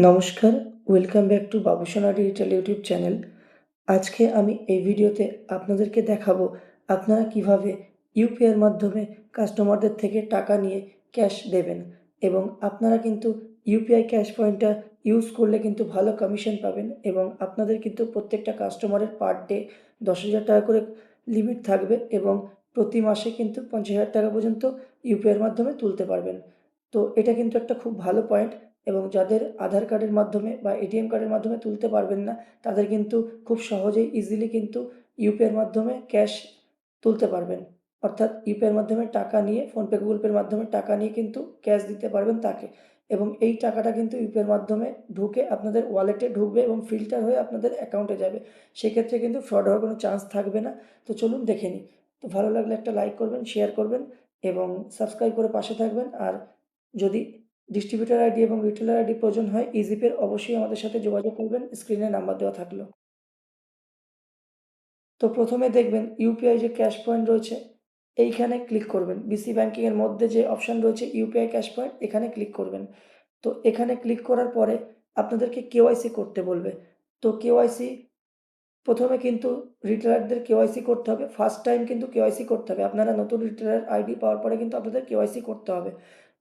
নমস্কার, welcome back to Babusona digital YouTube channel. আজকে আমি এই ভিডিওতে আপনাদেরকে দেখাবো আপনারা কিভাবে ইউপিআইয়ের মাধ্যমে কাস্টমারদের থেকে টাকা নিয়ে ক্যাশ দেবেন এবং আপনারা কিন্তু ইউপিআই ক্যাশ পয়েন্টটা ইউজ করলে কিন্তু ভালো কমিশন পাবেন এবং আপনাদের কিন্তু প্রত্যেকটা কাস্টমারের পার ডে 10,000 টাকা করে লিমিট থাকবে এবং প্রতি মাসে কিন্তু 50,000 টাকা পর্যন্ত ইউপিআইয়ের মাধ্যমে তুলতে পারবেন। তো এটা কিন্তু একটা খুব ভালো পয়েন্ট এবং যাদের আধার কার্ডের মাধ্যমে বা এটিএম কার্ডের মাধ্যমে তুলতে পারবেন না তাদের কিন্তু খুব সহজেই ইজিলি কিন্তু ইউপিআইয়ের মাধ্যমে ক্যাশ তুলতে পারবেন। অর্থাৎ ইউপিআইয়ের মাধ্যমে টাকা নিয়ে ফোনপে গুগল পের মাধ্যমে টাকা নিয়ে কিন্তু ক্যাশ দিতে পারবেন তাকে এবং এই টাকাটা কিন্তু ইউপিআইয়ের মাধ্যমে ঢুকে আপনাদের ওয়ালেটে ঢুকবে এবং ফিল্টার হয়ে আপনাদের অ্যাকাউন্টে যাবে। সেক্ষেত্রে কিন্তু ফ্রড হওয়ার কোনো চান্স থাকবে না। তো চলুন দেখে নিই। তো ভালো লাগলে একটা লাইক করবেন, শেয়ার করবেন এবং সাবস্ক্রাইব করে পাশে থাকবেন। আর যদি ডিস্ট্রিবিউটর আইডি এবং রিটেলার আইডি প্রয়োজন হয় ইজিপের অবশ্যই আমাদের সাথে যোগাযোগ করবেন, স্ক্রিনে নাম্বার দেওয়া থাকলো। তো প্রথমে দেখবেন ইউপিআই যে ক্যাশ পয়েন্ট রয়েছে এইখানে ক্লিক করবেন। বিসি ব্যাংকিংয়ের মধ্যে যে অপশান রয়েছে ইউপিআই ক্যাশ পয়েন্ট এখানে ক্লিক করবেন। তো এখানে ক্লিক করার পরে আপনাদেরকে কেওয়াইসি করতে বলবে। তো কেওয়াইসি প্রথমে কিন্তু রিটেলারদের কেওয়াইসি করতে হবে। ফার্স্ট টাইম কিন্তু কেওয়াইসি করতে হবে। আপনারা নতুন রিটেলার আইডি পাওয়ার পরে কিন্তু আপনাদের কেওয়াইসি করতে হবে।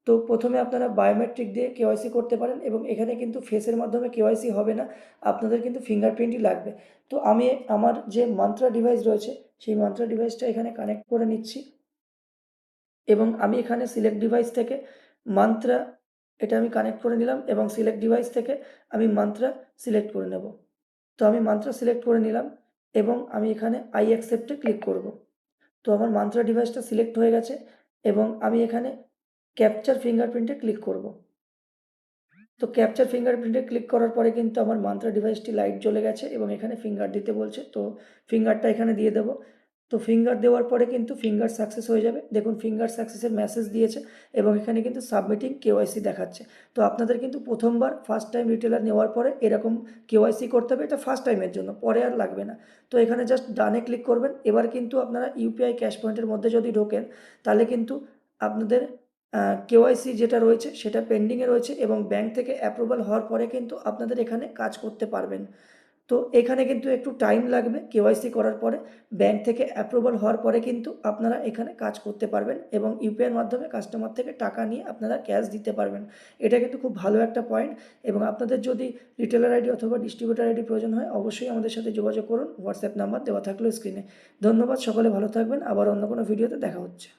তো প্রথমে আপনারা বায়োমেট্রিক দিয়ে কেওয়াইসি করতে পারেন এবং এখানে কিন্তু ফেসের মাধ্যমে কেওয়াইসি হবে না, আপনাদের কিন্তু ফিঙ্গারপ্রিন্টই লাগবে। তো আমি আমার যে মান্ত্রা ডিভাইস রয়েছে সেই মান্ত্রা ডিভাইসটা এখানে কানেক্ট করে নিচ্ছি এবং আমি এখানে সিলেক্ট ডিভাইস থেকে মান্ত্রা এটা আমি কানেক্ট করে নিলাম এবং সিলেক্ট ডিভাইস থেকে আমি মান্ত্রা সিলেক্ট করে নেব। তো আমি মান্ত্রা সিলেক্ট করে নিলাম এবং আমি এখানে আই অ্যাকসেপ্টে ক্লিক করব। তো আমার মান্ত্রা ডিভাইসটা সিলেক্ট হয়ে গেছে এবং আমি এখানে ক্যাপচার ফিঙ্গারপ্রিন্টে ক্লিক করব। তো ক্যাপচার ফিঙ্গারপ্রিন্টে ক্লিক করার পরে কিন্তু আমার মান্ত্রা ডিভাইসটি লাইট জ্বলে গেছে এবং এখানে ফিঙ্গার দিতে বলছে। তো ফিঙ্গারটা এখানে দিয়ে দেবো। তো ফিঙ্গার দেওয়ার পরে কিন্তু ফিঙ্গার সাকসেস হয়ে যাবে। দেখুন ফিঙ্গার সাকসেসের মেসেজ দিয়েছে এবং এখানে কিন্তু সাবমিটিং কেওয়াইসি দেখাচ্ছে। তো আপনাদের কিন্তু প্রথমবার ফার্স্ট টাইম রিটেলার নেওয়ার পরে এরকম কেওয়াইসি করতে হবে, এটা ফার্স্ট টাইমের জন্য, পরে আর লাগবে না। তো এখানে জাস্ট ডানে ক্লিক করবেন। এবার কিন্তু আপনারা ইউপিআই ক্যাশ পয়েন্টের মধ্যে যদি ঢোকেন তাহলে কিন্তু আপনাদের কেওয়াইসি যেটা রয়েছে সেটা পেন্ডিংয়ে রয়েছে এবং ব্যাঙ্ক থেকে অ্যাপ্রুভাল হওয়ার পরে কিন্তু আপনাদের এখানে কাজ করতে পারবেন। তো এখানে কিন্তু একটু টাইম লাগবে কেওয়াইসি করার পরে, ব্যাঙ্ক থেকে অ্যাপ্রুভাল হওয়ার পরে কিন্তু আপনারা এখানে কাজ করতে পারবেন এবং ইউপিআইয়ের মাধ্যমে কাস্টমার থেকে টাকা নিয়ে আপনারা ক্যাশ দিতে পারবেন। এটা কিন্তু খুব ভালো একটা পয়েন্ট এবং আপনাদের যদি রিটেলার আইডি অথবা ডিস্ট্রিবিউটার আইডি প্রয়োজন হয় অবশ্যই আমাদের সাথে যোগাযোগ করুন। হোয়াটসঅ্যাপ নাম্বার দেওয়া থাকলো স্ক্রিনে। ধন্যবাদ, সকলে ভালো থাকবেন। আবার অন্য কোনো ভিডিওতে দেখা হচ্ছে।